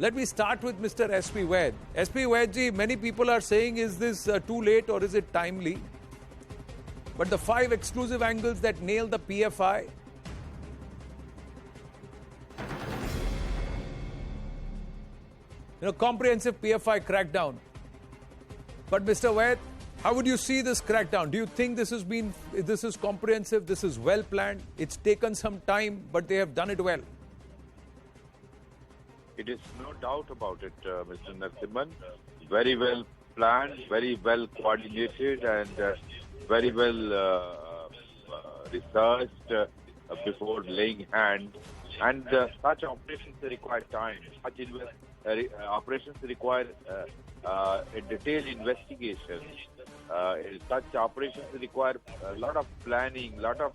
Let me start with Mr. S.P. Vaid. S.P. Vaid ji, many people are saying, is this too late or is it timely? But the 5 exclusive angles that nail the PFI, comprehensive PFI crackdown. But Mr. Vaid, how would you see this crackdown? Do you think this is comprehensive, this is well planned? It's taken some time, but they have done it well. It is no doubt about it, Mr. Narasimhan. Very well planned, very well coordinated, and very well researched before laying hand. And such operations require time. Such operations require a detailed investigation. Such operations require a lot of planning, a lot of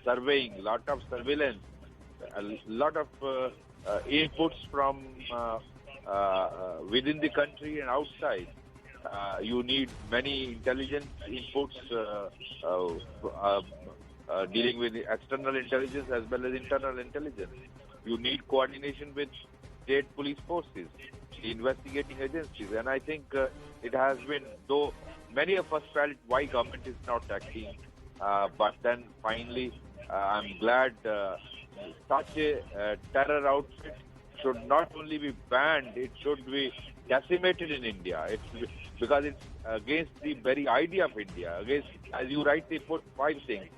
surveying, a lot of surveillance, a lot of inputs from within the country and outside. You need many intelligence inputs dealing with external intelligence as well as internal intelligence. You need coordination with state police forces, investigating agencies, and I think it has been, though many of us felt why government is not acting, but then finally I'm glad such a terror outfit should not only be banned, it should be decimated in India. Because it's against the very idea of India, against, as you rightly put, 5 things,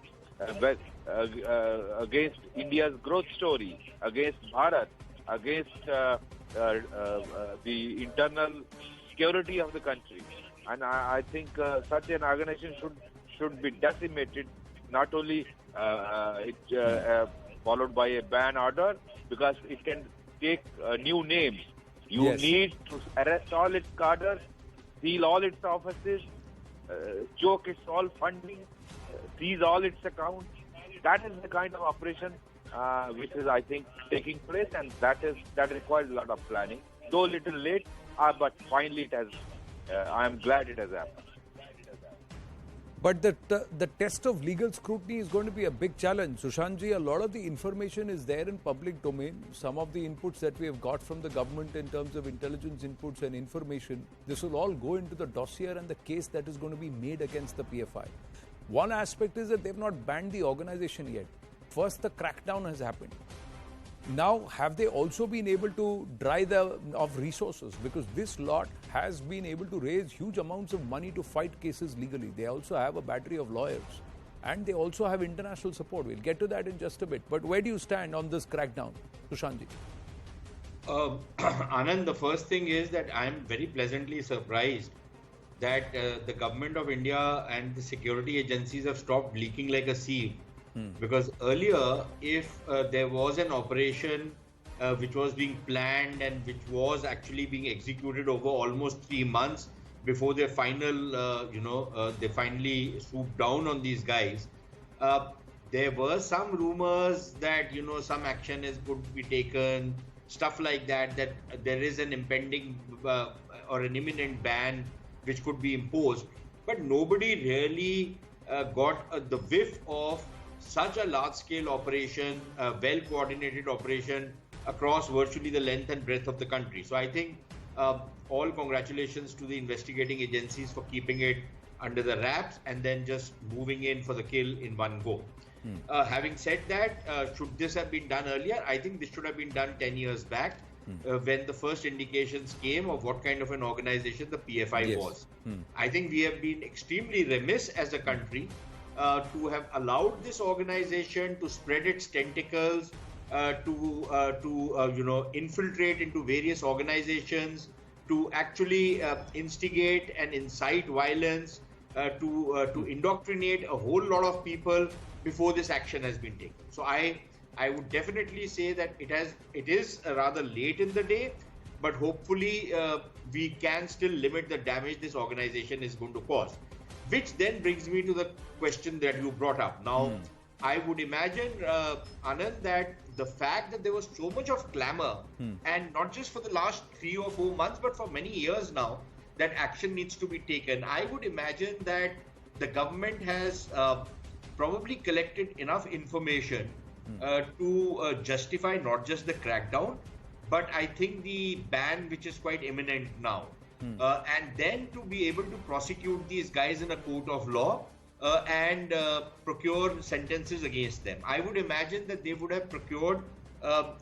against India's growth story, against Bharat, against the internal security of the country. And I think such an organization should be decimated, not only followed by a ban order, because it can take new names. You need to arrest all its cadres, seal all its offices, choke its all funding, seize all its accounts. That is the kind of operation which is, I think, taking place, and that requires a lot of planning. Though a little late, but finally it has. I am glad it has happened. But the test of legal scrutiny is going to be a big challenge. Sushantji, a lot of the information is there in public domain. Some of the inputs that we have got from the government in terms of intelligence inputs and information, this will all go into the dossier and the case that is going to be made against the PFI. One aspect is that they have not banned the organization yet. First, the crackdown has happened. Now, have they also been able to dry of resources? Because this lot has been able to raise huge amounts of money to fight cases legally. They also have a battery of lawyers. And they also have international support. We'll get to that in just a bit. But where do you stand on this crackdown, Sushantji? Anand, the first thing is that I am very pleasantly surprised that the government of India and the security agencies have stopped leaking like a sieve. Because earlier, if there was an operation which was being planned and which was actually being executed over almost 3 months before their final, they finally swooped down on these guys, there were some rumors that, some action is going to be taken, stuff like that, that there is an impending or an imminent ban which could be imposed. But nobody really got the whiff of such a large-scale operation, a well-coordinated operation across virtually the length and breadth of the country. So I think all congratulations to the investigating agencies for keeping it under the wraps and then just moving in for the kill in one go. Having said that, should this have been done earlier? I think this should have been done 10 years back when the first indications came of what kind of an organization the PFI was. I think we have been extremely remiss as a country to have allowed this organization to spread its tentacles, to infiltrate into various organizations, to actually instigate and incite violence, to indoctrinate a whole lot of people before this action has been taken. So I would definitely say that it is rather late in the day, but hopefully we can still limit the damage this organization is going to cause. Which then brings me to the question that you brought up. Now, I would imagine, Anand, that the fact that there was so much of clamor, and not just for the last 3 or 4 months, but for many years now, that action needs to be taken. I would imagine that the government has probably collected enough information to justify not just the crackdown, but I think the ban, which is quite imminent now, and then to be able to prosecute these guys in a court of law and procure sentences against them. I would imagine that they would have procured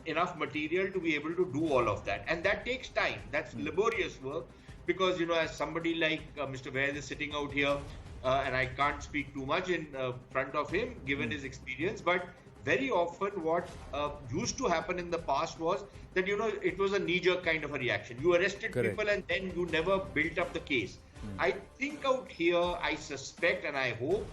enough material to be able to do all of that. And that takes time. That's laborious work because, as somebody like Mr. Vaid is sitting out here, and I can't speak too much in front of him given his experience, but very often what used to happen in the past was that, it was a knee-jerk kind of a reaction. You arrested people and then you never built up the case. I think out here, I suspect and I hope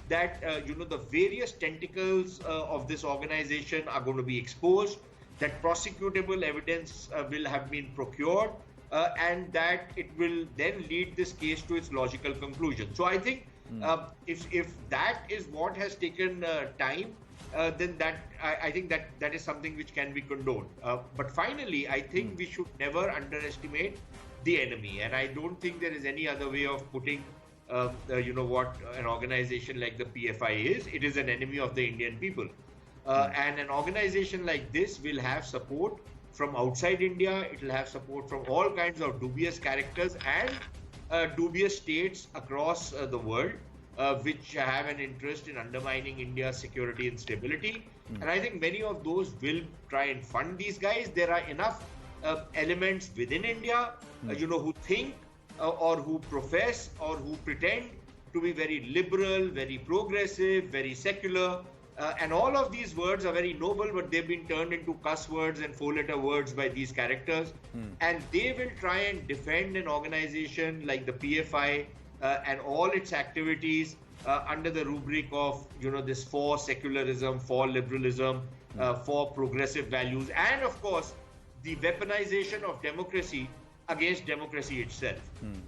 that, the various tentacles of this organization are going to be exposed, that prosecutable evidence will have been procured, and that it will then lead this case to its logical conclusion. So I think if that is what has taken time, then I think that is something which can be condoned. But finally, I think we should never underestimate the enemy, and I don't think there is any other way of putting what an organization like the PFI is. It is an enemy of the Indian people, and an organization like this will have support from outside India. It will have support from all kinds of dubious characters and dubious states across the world, which have an interest in undermining India's security and stability. And I think many of those will try and fund these guys. There are enough elements within India, who think or who profess or who pretend to be very liberal, very progressive, very secular. And all of these words are very noble, but they've been turned into cuss words and four-letter words by these characters. And they will try and defend an organization like the PFI and all its activities under the rubric of, this for secularism, for liberalism, for progressive values, and of course, the weaponization of democracy against democracy itself.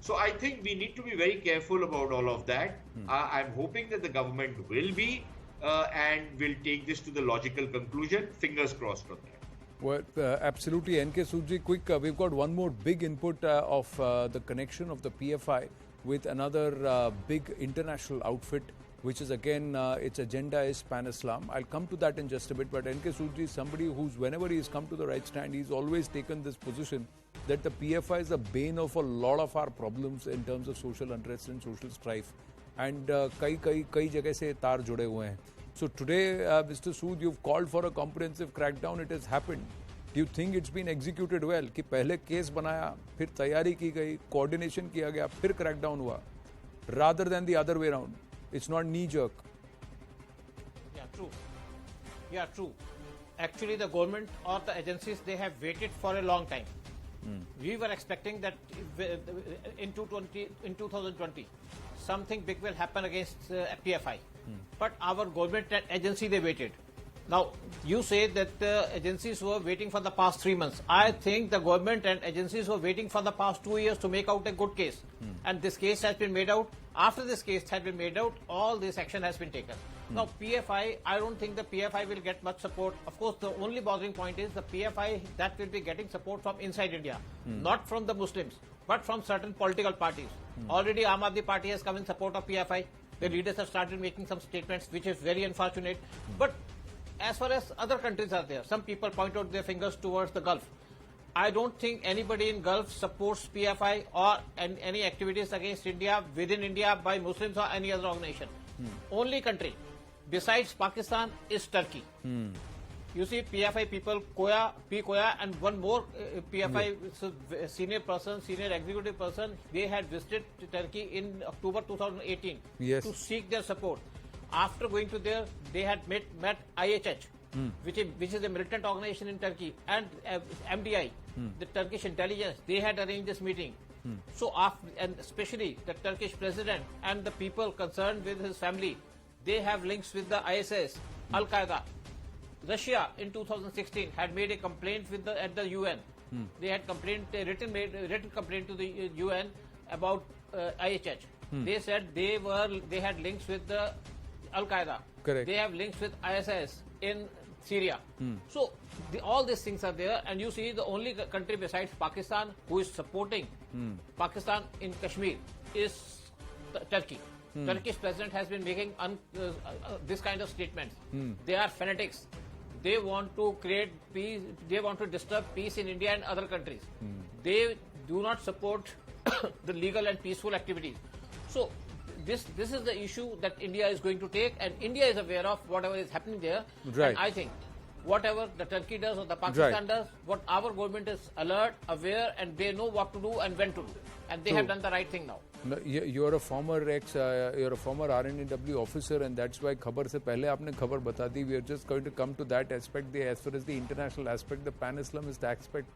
So I think we need to be very careful about all of that. I'm hoping that the government will be and will take this to the logical conclusion. Fingers crossed on that. Well, absolutely. NK Soodji, quick, we've got one more big input of the connection of the PFI with another big international outfit, which is again, its agenda is Pan-Islam. I'll come to that in just a bit, but NK Soodji is somebody who's, whenever he's come to the right stand, he's always taken this position that the PFI is the bane of a lot of our problems in terms of social unrest and social strife. And कई जगह से तार जुड़े हुए हैं. So today, Mr. Sood, you've called for a comprehensive crackdown. It has happened. Do you think it's been executed well? कि पहले case बनाया, फिर तैयारी की गई, coordination किया गया, फिर crackdown हुआ, rather than the other way around. It's not knee jerk. Yeah, true. Actually, the government or the agencies, they have waited for a long time. We were expecting that in 2020, something big will happen against PFI. But our government and agency, they waited. Now, you say that the agencies were waiting for the past 3 months. I think the government and agencies were waiting for the past 2 years to make out a good case. And this case has been made out. After this case has been made out, all this action has been taken. Now, PFI, I don't think the PFI will get much support. Of course, the only bothering point is the PFI that will be getting support from inside India, not from the Muslims, but from certain political parties. Already, Aam Aadmi Party has come in support of PFI. The leaders have started making some statements, which is very unfortunate. But as far as other countries are there, some people point out their fingers towards the Gulf. I don't think anybody in Gulf supports PFI or any activities against India within India by Muslims or any other organization. Only country besides Pakistan is Turkey. You see, PFI people, P. Koya, and one more PFI senior executive person, they had visited Turkey in October 2018 to seek their support. After going to there, they had met IHH, which is a militant organization in Turkey, and MDI, the Turkish intelligence. They had arranged this meeting. So, and especially the Turkish president and the people concerned with his family, they have links with the ISIS, Al-Qaeda. Russia in 2016 had made a complaint at the UN. They had written complaint to the UN about IHH. They said they had links with the Al-Qaeda. Correct. They have links with ISIS in Syria. So all these things are there, and you see the only country besides Pakistan who is supporting Pakistan in Kashmir is Turkey. Turkish president has been making this kind of statements. They are fanatics. they want to create peace, they want to disturb peace in India and other countries. They do not support the legal and peaceful activities. So this is the issue that India is going to take, and India is aware of whatever is happening there. Right. And I think whatever the Turkey does or the Pakistan does, what our government is alert, aware, and they know what to do and when to do. And they have done the right thing now. No, you're a former RNW officer, and that's why खबर से पहले आपने खबर बता दी. We are just going to come to that aspect. As far as the international aspect, the pan-Islamist aspect